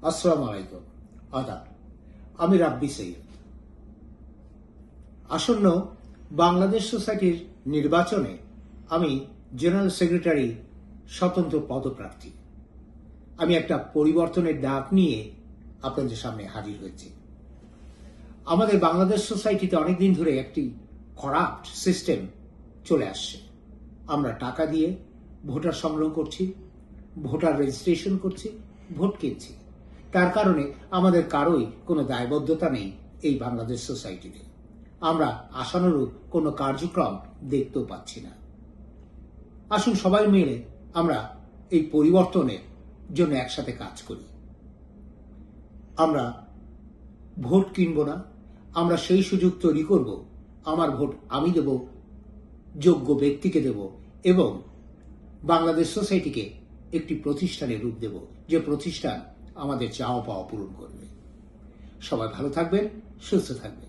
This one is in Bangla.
আসসালামু আলাইকুম। আদাব। আমি রাব্বি সৈয়দ। আসন্ন বাংলাদেশ সোসাইটির নির্বাচনে আমি জেনারেল সেক্রেটারি স্বতন্ত্র পদপ্রার্থী। আমি একটা পরিবর্তনের ডাক নিয়ে আপনাদের সামনে হাজির হয়েছি। আমাদের বাংলাদেশ সোসাইটিতে অনেকদিন ধরে একটি করাপ্ট সিস্টেম চলে আসছে। আমরা টাকা দিয়ে ভোটার সংগ্রহ করছি, ভোটার রেজিস্ট্রেশন করছি, ভোট কিনছি। তার কারণে আমাদের কারোই কোনো দায়বদ্ধতা নেই এই বাংলাদেশ সোসাইটিতে। আমরা আশানুরূপ কোনো কার্যক্রম দেখতেও পাচ্ছি না। আসুন সবাই মিলে আমরা এই পরিবর্তনের জন্য একসাথে কাজ করি। আমরা ভোট কিনব না, আমরা সেই সুযোগ তৈরি করব। আমার ভোট আমি দেব, যোগ্য ব্যক্তিকে দেব এবং বাংলাদেশ সোসাইটিকে একটি প্রতিষ্ঠানের রূপ দেব, যে প্রতিষ্ঠান আমাদের চাওয়া পাওয়া পূরণ করবে। সবাই ভালো থাকবেন, সুস্থ থাকবেন।